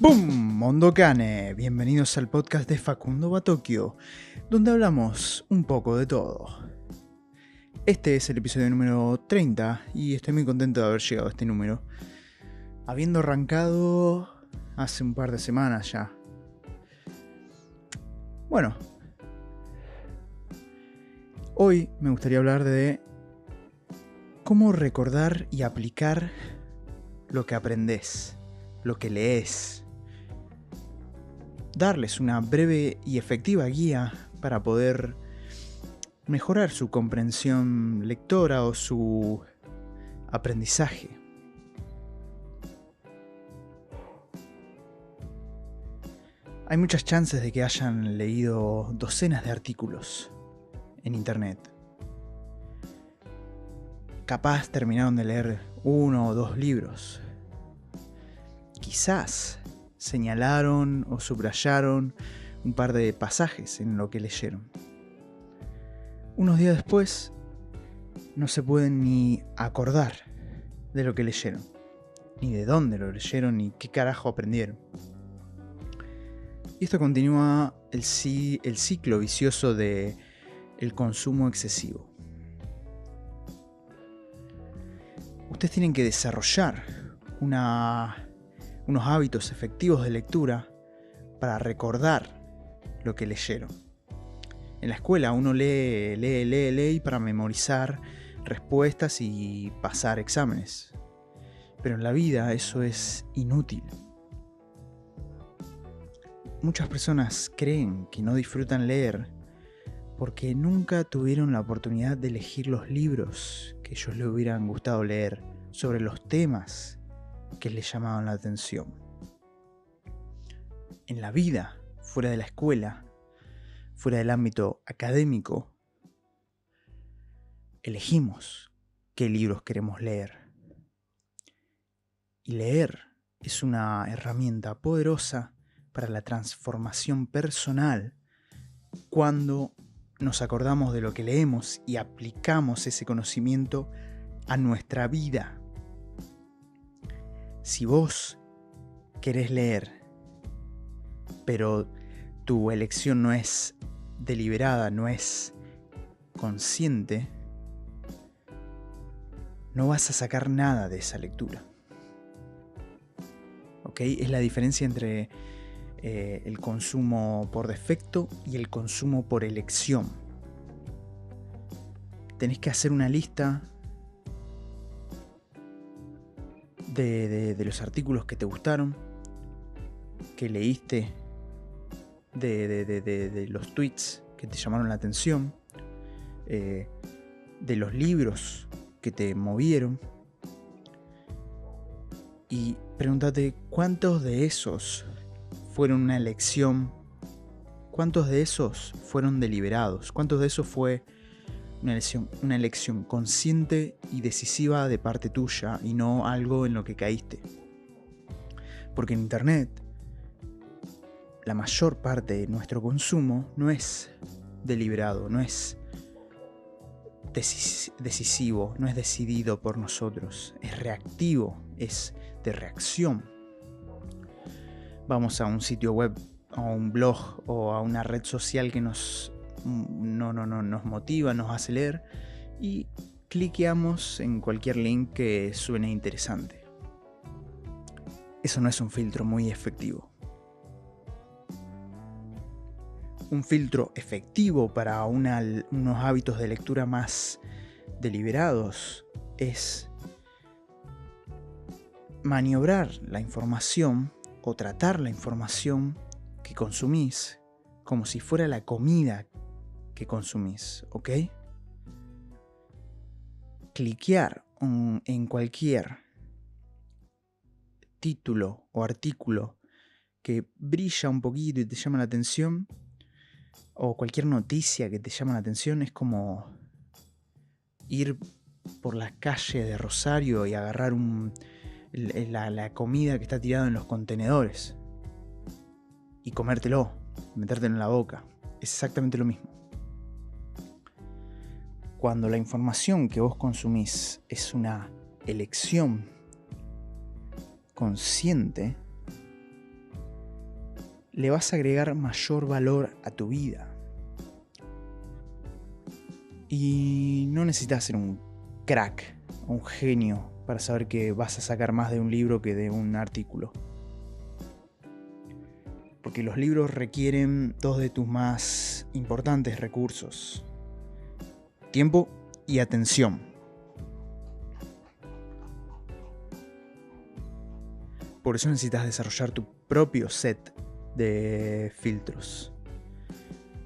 ¡Boom! Mondokane, bienvenidos al podcast de Facundo Batokio, donde hablamos un poco de todo. Este es el episodio número 30 y estoy muy contento de haber llegado a este número, habiendo arrancado hace un par de semanas ya. Bueno, hoy me gustaría hablar de cómo recordar y aplicar lo que aprendes, lo que lees. Darles una breve y efectiva guía para poder mejorar su comprensión lectora o su aprendizaje. Hay muchas chances de que hayan leído docenas de artículos en internet. Capaz terminaron de leer 1 o 2 libros. Quizás señalaron o subrayaron un par de pasajes en lo que leyeron. Unos días después no se pueden ni acordar de lo que leyeron, ni de dónde lo leyeron, ni qué carajo aprendieron. Y esto continúa el ciclo vicioso de el consumo excesivo. Ustedes tienen que desarrollar unos hábitos efectivos de lectura para recordar lo que leyeron. En la escuela uno lee para memorizar respuestas y pasar exámenes. Pero en la vida eso es inútil. Muchas personas creen que no disfrutan leer porque nunca tuvieron la oportunidad de elegir los libros que ellos les hubieran gustado leer sobre los temas que les llamaban la atención. En la vida, fuera de la escuela, fuera del ámbito académico, elegimos qué libros queremos leer. Y leer es una herramienta poderosa para la transformación personal cuando nos acordamos de lo que leemos y aplicamos ese conocimiento a nuestra vida. Si vos querés leer, pero tu elección no es deliberada, no es consciente, no vas a sacar nada de esa lectura. ¿Ok? Es la diferencia entre el consumo por defecto y el consumo por elección. Tenés que hacer una lista de los artículos que te gustaron, que leíste, de los tweets que te llamaron la atención, de los libros que te movieron, y pregúntate cuántos de esos fueron una elección, cuántos de esos fueron deliberados, cuántos de esos fue una elección consciente y decisiva de parte tuya y no algo en lo que caíste. Porque en internet la mayor parte de nuestro consumo no es deliberado, no es decisivo, no es decidido por nosotros, es reactivo, es de reacción. Vamos a un sitio web, a un blog o a una red social que nos motiva, nos hace leer y cliqueamos en cualquier link que suene interesante. Eso no es un filtro muy efectivo. Un filtro efectivo para unos hábitos de lectura más deliberados es maniobrar la información o tratar la información que consumís como si fuera la comida que consumís, ¿ok? Cliquear en cualquier título o artículo que brilla un poquito y te llama la atención, o cualquier noticia que te llama la atención, es como ir por la calle de Rosario y agarrar la comida que está tirada en los contenedores y comértelo, metértelo en la boca. Es exactamente lo mismo. Cuando la información que vos consumís es una elección consciente, le vas a agregar mayor valor a tu vida. Y no necesitas ser un crack, un genio, para saber que vas a sacar más de un libro que de un artículo. Porque los libros requieren dos de tus más importantes recursos: tiempo y atención. Por eso necesitas desarrollar tu propio set de filtros,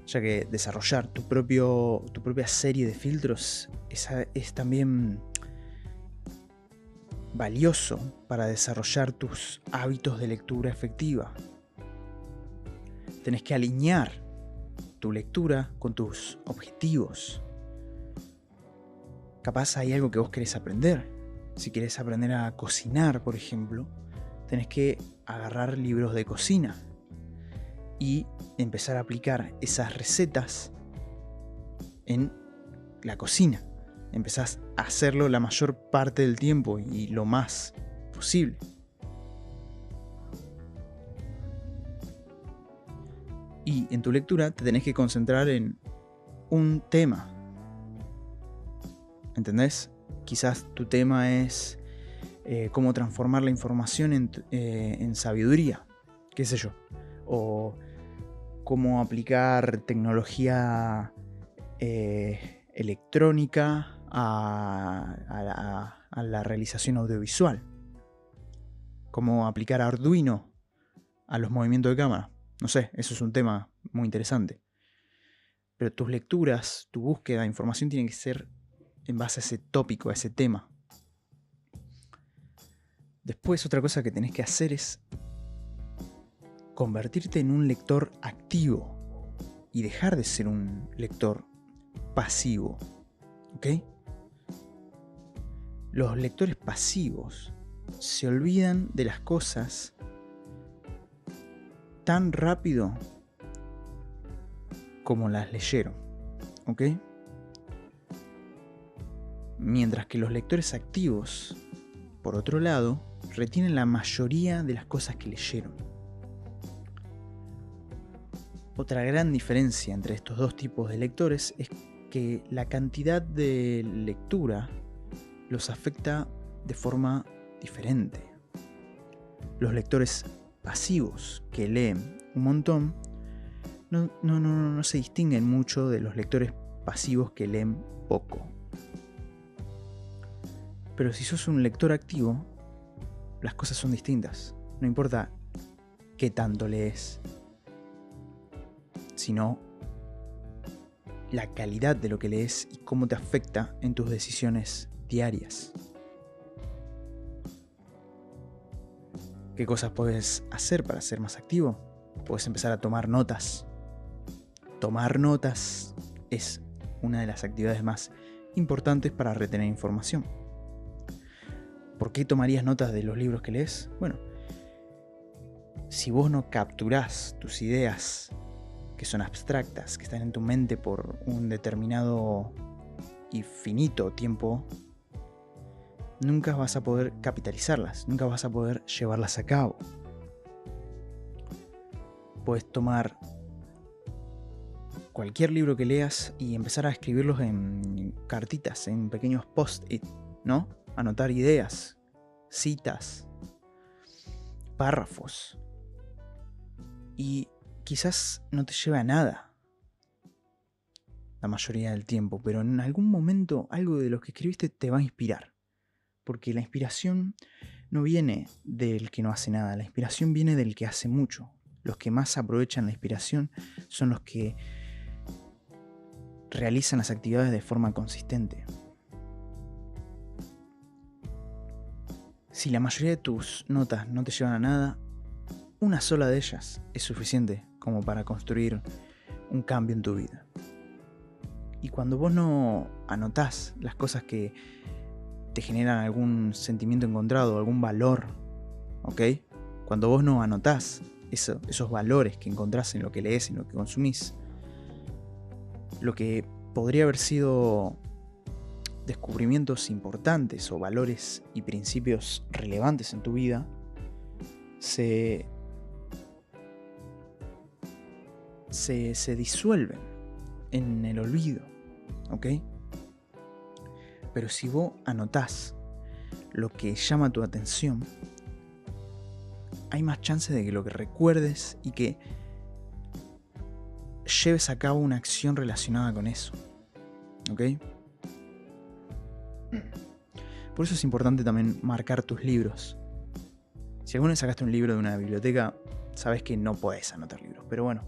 ya que desarrollar tu propia serie de filtros es también valioso para desarrollar tus hábitos de lectura efectiva. Tenés que alinear tu lectura con tus objetivos. Capaz hay algo que vos querés aprender. Si querés aprender a cocinar, por ejemplo, tenés que agarrar libros de cocina y empezar a aplicar esas recetas en la cocina. Empezás a hacerlo la mayor parte del tiempo y lo más posible. Y en tu lectura te tenés que concentrar en un tema. ¿Entendés? Quizás tu tema es cómo transformar la información en sabiduría, qué sé yo. O cómo aplicar tecnología electrónica a la realización audiovisual. Cómo aplicar Arduino a los movimientos de cámara. No sé, eso es un tema muy interesante. Pero tus lecturas, tu búsqueda de información tiene que ser en base a ese tópico, a ese tema. Después, otra cosa que tenés que hacer es convertirte en un lector activo y dejar de ser un lector pasivo. ¿Ok? Los lectores pasivos se olvidan de las cosas tan rápido como las leyeron. ¿Ok? Mientras que los lectores activos, por otro lado, retienen la mayoría de las cosas que leyeron. Otra gran diferencia entre estos dos tipos de lectores es que la cantidad de lectura los afecta de forma diferente. Los lectores pasivos que leen un montón no se distinguen mucho de los lectores pasivos que leen poco. Pero si sos un lector activo, las cosas son distintas. No importa qué tanto lees, sino la calidad de lo que lees y cómo te afecta en tus decisiones diarias. ¿Qué cosas puedes hacer para ser más activo? Puedes empezar a tomar notas. Tomar notas es una de las actividades más importantes para retener información. ¿Por qué tomarías notas de los libros que lees? Bueno, si vos no capturás tus ideas que son abstractas, que están en tu mente por un determinado y finito tiempo, nunca vas a poder capitalizarlas, nunca vas a poder llevarlas a cabo. Puedes tomar cualquier libro que leas y empezar a escribirlos en cartitas, en pequeños post-it, ¿no? Anotar ideas, citas, párrafos. Y quizás no te lleve a nada la mayoría del tiempo, pero en algún momento algo de lo que escribiste te va a inspirar. Porque la inspiración no viene del que no hace nada, la inspiración viene del que hace mucho. Los que más aprovechan la inspiración son los que realizan las actividades de forma consistente. Si la mayoría de tus notas no te llevan a nada, una sola de ellas es suficiente como para construir un cambio en tu vida. Y cuando vos no anotás las cosas que te generan algún sentimiento encontrado, algún valor, ¿ok? Cuando vos no anotás esos valores que encontrás en lo que lees, en lo que consumís, lo que podría haber sido descubrimientos importantes o valores y principios relevantes en tu vida, se se disuelven en el olvido, ¿ok? Pero si vos anotás lo que llama tu atención, hay más chances de que lo que recuerdes y que lleves a cabo una acción relacionada con eso, ¿ok? Por eso es importante también marcar tus libros. Si alguna vez sacaste un libro de una biblioteca, sabes que no podés anotar libros, pero bueno.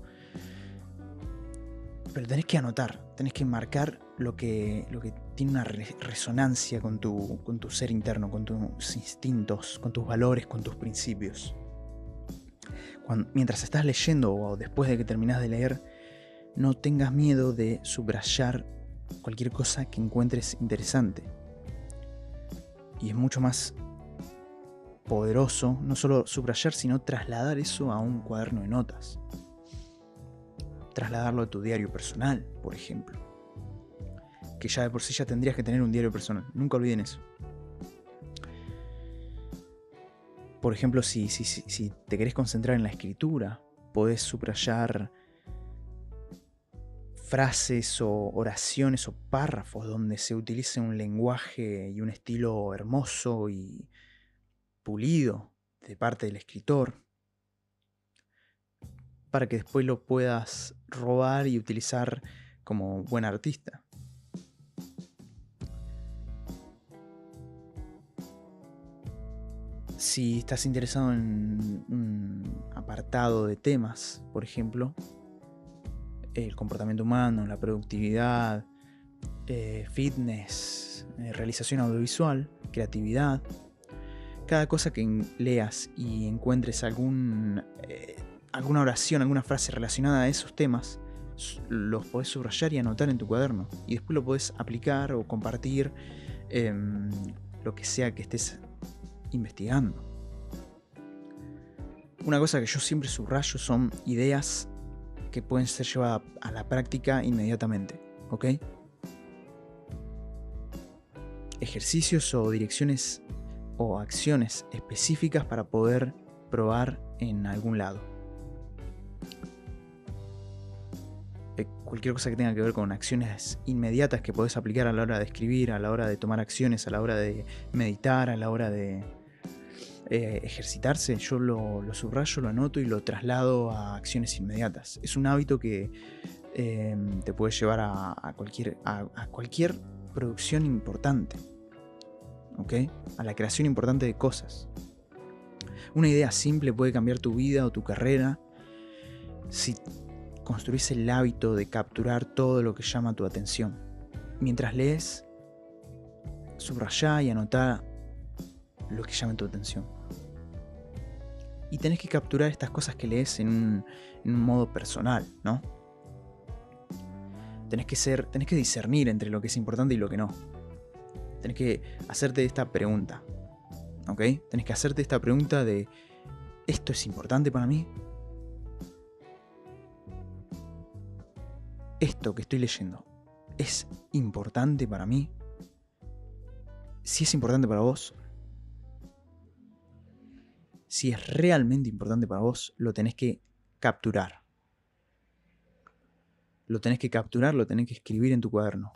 Pero tenés que anotar, tenés que marcar lo que tiene una resonancia con tu ser interno, con tus instintos, con tus valores, con tus principios. Mientras estás leyendo o después de que terminás de leer, no tengas miedo de subrayar cualquier cosa que encuentres interesante. Y es mucho más poderoso no solo subrayar, sino trasladar eso a un cuaderno de notas. Trasladarlo a tu diario personal, por ejemplo. Que ya de por sí ya tendrías que tener un diario personal. Nunca olviden eso. Por ejemplo, si te querés concentrar en la escritura, podés subrayar frases o oraciones o párrafos donde se utilice un lenguaje y un estilo hermoso y pulido de parte del escritor, para que después lo puedas robar y utilizar como buen artista. Si estás interesado en un apartado de temas, por ejemplo, el comportamiento humano, la productividad, fitness, realización audiovisual, creatividad, cada cosa que leas y encuentres alguna oración, alguna frase relacionada a esos temas, los podés subrayar y anotar en tu cuaderno. Y después lo podés aplicar o compartir lo que sea que estés investigando. Una cosa que yo siempre subrayo son ideas que pueden ser llevadas a la práctica inmediatamente, ¿ok? Ejercicios o direcciones o acciones específicas para poder probar en algún lado. Cualquier cosa que tenga que ver con acciones inmediatas que podés aplicar a la hora de escribir, a la hora de tomar acciones, a la hora de meditar, a la hora de ejercitarse, yo lo subrayo, lo anoto y lo traslado a acciones inmediatas. Es un hábito que te puede llevar a cualquier producción importante, ¿ok? A la creación importante de cosas. Una idea simple puede cambiar tu vida o tu carrera si construís el hábito de capturar todo lo que llama tu atención. Mientras lees, subrayá y anotá lo que llame tu atención. Y tenés que capturar estas cosas que lees en un modo personal, ¿no? Tenés que discernir entre lo que es importante y lo que no. Tenés que hacerte esta pregunta, ¿ok? Tenés que hacerte esta pregunta de: ¿esto es importante para mí? ¿Esto que estoy leyendo es importante para mí? Si es importante para vos, si es realmente importante para vos, lo tenés que capturar. Lo tenés que capturar, lo tenés que escribir en tu cuaderno.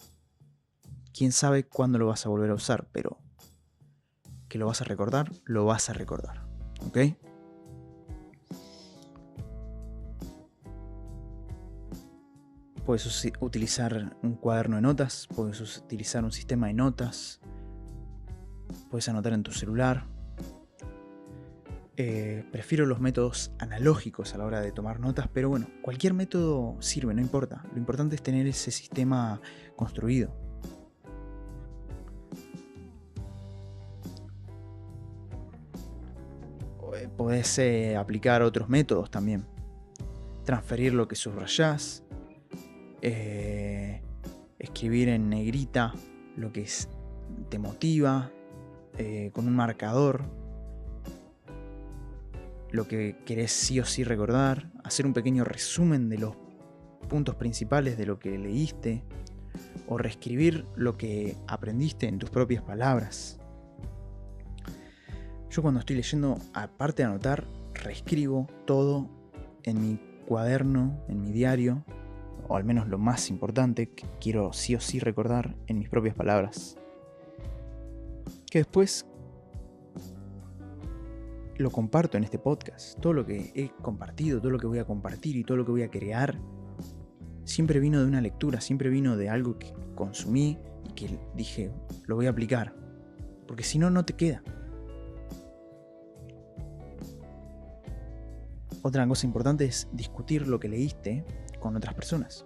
Quién sabe cuándo lo vas a volver a usar, pero que lo vas a recordar, lo vas a recordar. ¿Ok? Puedes utilizar un cuaderno de notas, puedes utilizar un sistema de notas, puedes anotar en tu celular. Prefiero los métodos analógicos a la hora de tomar notas, pero bueno, cualquier método sirve, no importa. Lo importante es tener ese sistema construido. Podés aplicar otros métodos también. Transferir lo que subrayás, escribir en negrita lo que te motiva, con un marcador, lo que querés sí o sí recordar, hacer un pequeño resumen de los puntos principales de lo que leíste, o reescribir lo que aprendiste en tus propias palabras. Yo cuando estoy leyendo, aparte de anotar, reescribo todo en mi cuaderno, en mi diario, o al menos lo más importante que quiero sí o sí recordar en mis propias palabras, que después lo comparto en este podcast. Todo lo que he compartido, todo lo que voy a compartir y todo lo que voy a crear siempre vino de una lectura, siempre vino de algo que consumí y que dije, lo voy a aplicar, porque si no, no te queda. Otra cosa importante es discutir lo que leíste con otras personas.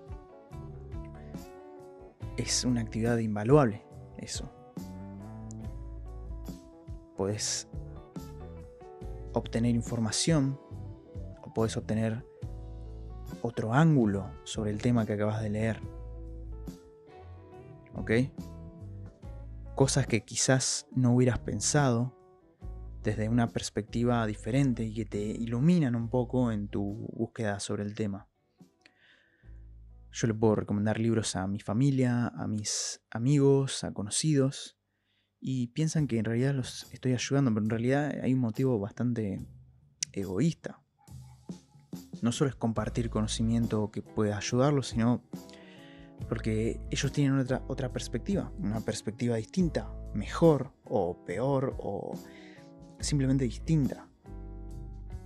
Es una actividad invaluable eso. Podés obtener información o podés obtener otro ángulo sobre el tema que acabas de leer. ¿Ok? Cosas que quizás no hubieras pensado desde una perspectiva diferente y que te iluminan un poco en tu búsqueda sobre el tema. Yo le puedo recomendar libros a mi familia, a mis amigos, a conocidos, y piensan que en realidad los estoy ayudando, pero en realidad hay un motivo bastante egoísta. No solo es compartir conocimiento que pueda ayudarlos, sino porque ellos tienen otra perspectiva, una perspectiva distinta, mejor o peor o simplemente distinta,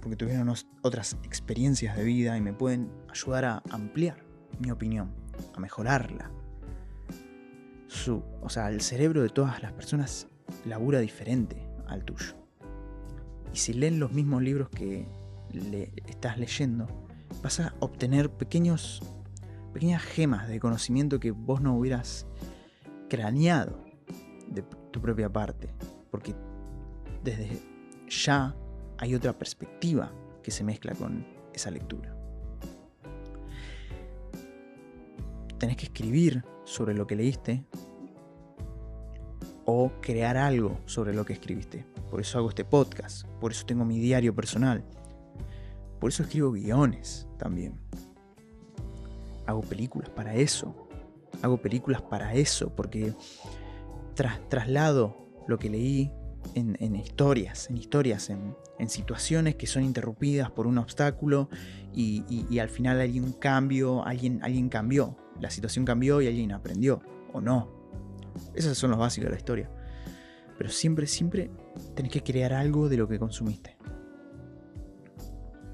porque tuvieron otras experiencias de vida y me pueden ayudar a ampliar mi opinión, a mejorarla. El cerebro de todas las personas labura diferente al tuyo. Y si leen los mismos libros que estás leyendo, vas a obtener pequeñas gemas de conocimiento que vos no hubieras craneado de tu propia parte, porque desde ya hay otra perspectiva que se mezcla con esa lectura. Tenés que escribir sobre lo que leíste o crear algo sobre lo que escribiste. Por eso hago este podcast, por eso tengo mi diario personal, por eso escribo guiones también. Hago películas para eso, porque traslado lo que leí en historias, en situaciones que son interrumpidas por un obstáculo y al final alguien cambió, la situación cambió y alguien aprendió, o no. Esos son los básicos de la historia. Pero siempre tenés que crear algo de lo que consumiste.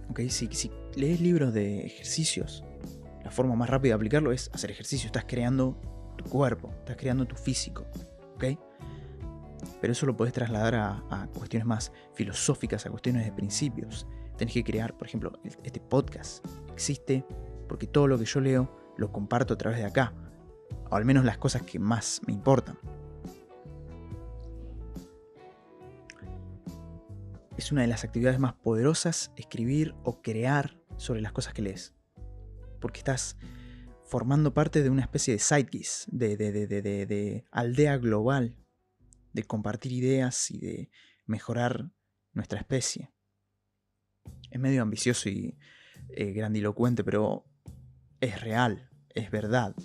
¿Okay? Si lees libros de ejercicios, la forma más rápida de aplicarlo es hacer ejercicio. Estás creando tu cuerpo, estás creando tu físico. ¿Okay? Pero eso lo podés trasladar a cuestiones más filosóficas, a cuestiones de principios. Tenés que crear, por ejemplo, este podcast existe porque todo lo que yo leo lo comparto a través de acá, o al menos las cosas que más me importan. Es una de las actividades más poderosas escribir o crear sobre las cosas que lees, porque estás formando parte de una especie de zeitgeist, de aldea global, de compartir ideas y de mejorar nuestra especie. Es medio ambicioso y grandilocuente, pero es real, es verdad.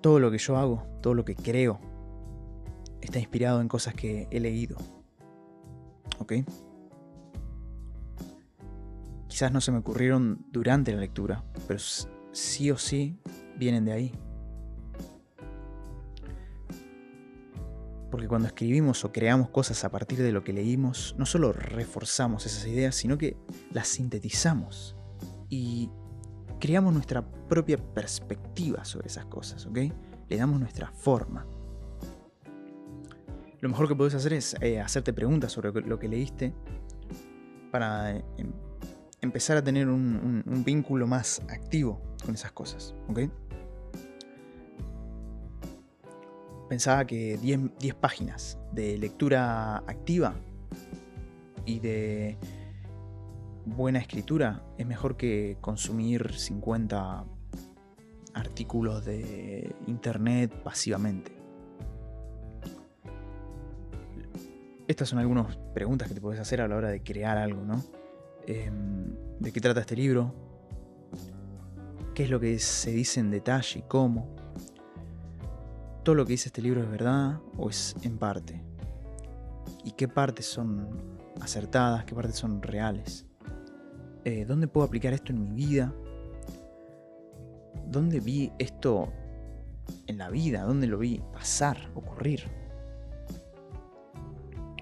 Todo lo que yo hago, todo lo que creo, está inspirado en cosas que he leído. ¿Ok? Quizás no se me ocurrieron durante la lectura, pero sí o sí vienen de ahí. Porque cuando escribimos o creamos cosas a partir de lo que leímos, no solo reforzamos esas ideas, sino que las sintetizamos y creamos nuestra propia perspectiva sobre esas cosas, ¿ok? Le damos nuestra forma. Lo mejor que podés hacer es hacerte preguntas sobre lo que leíste para empezar a tener un vínculo más activo con esas cosas, ¿ok? Pensaba que 10 páginas de lectura activa y de buena escritura es mejor que consumir 50 artículos de internet pasivamente. Estas son algunas preguntas que te podés hacer a la hora de crear algo, ¿no? ¿De qué trata este libro? ¿Qué es lo que se dice en detalle y cómo? ¿Todo lo que dice este libro es verdad o es en parte? ¿Y qué partes son acertadas, qué partes son reales. ¿Dónde puedo aplicar esto en mi vida? ¿Dónde vi esto en la vida? ¿Dónde lo vi pasar, ocurrir?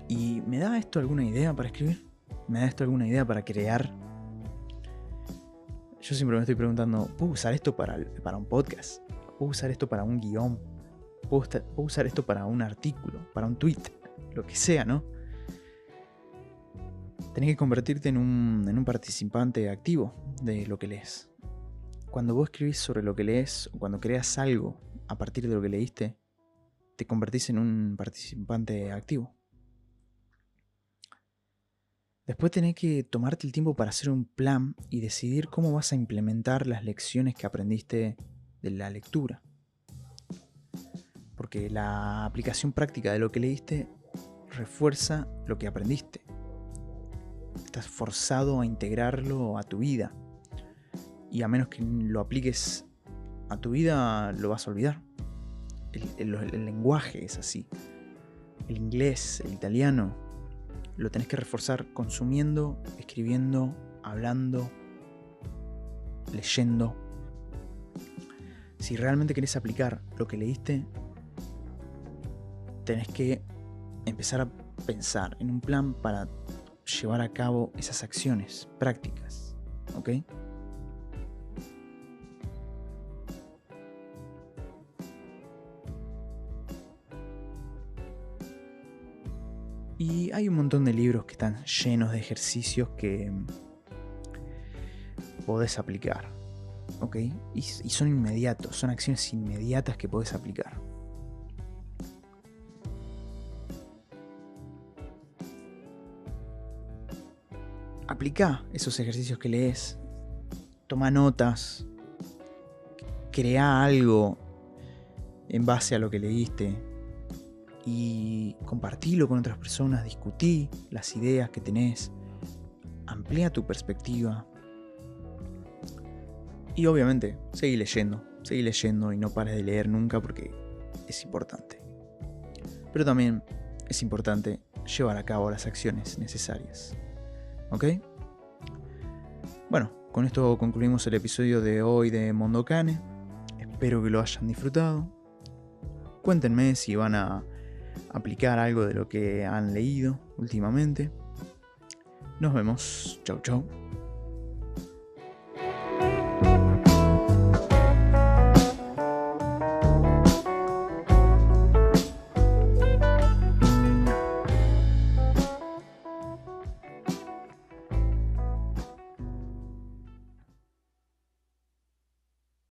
¿Y me da esto alguna idea para escribir? ¿Me da esto alguna idea para crear? Yo siempre me estoy preguntando, ¿puedo usar esto para un podcast? ¿Puedo usar esto para un guión? ¿Puedo usar esto para un artículo? ¿Para un tweet? Lo que sea, ¿no? Tenés que convertirte en un participante activo de lo que lees. Cuando vos escribís sobre lo que lees, o cuando creas algo a partir de lo que leíste, te convertís en un participante activo. Después tenés que tomarte el tiempo para hacer un plan y decidir cómo vas a implementar las lecciones que aprendiste de la lectura. Porque la aplicación práctica de lo que leíste refuerza lo que aprendiste. Estás forzado a integrarlo a tu vida. Y a menos que lo apliques a tu vida, lo vas a olvidar. El lenguaje es así. El inglés, el italiano, lo tenés que reforzar consumiendo, escribiendo, hablando, leyendo. Si realmente querés aplicar lo que leíste, tenés que empezar a pensar en un plan para llevar a cabo esas acciones prácticas, ¿ok? Y hay un montón de libros que están llenos de ejercicios que podés aplicar, ¿ok? Y son inmediatos, son acciones inmediatas que podés aplicar. Aplica esos ejercicios que lees, toma notas, crea algo en base a lo que leíste y compartilo con otras personas, discutí las ideas que tenés, amplía tu perspectiva y obviamente seguí leyendo y no pares de leer nunca porque es importante. Pero también es importante llevar a cabo las acciones necesarias. ¿Ok? Bueno, con esto concluimos el episodio de hoy de Mondokane. Espero que lo hayan disfrutado. Cuéntenme si van a aplicar algo de lo que han leído últimamente. Nos vemos. Chau, chau.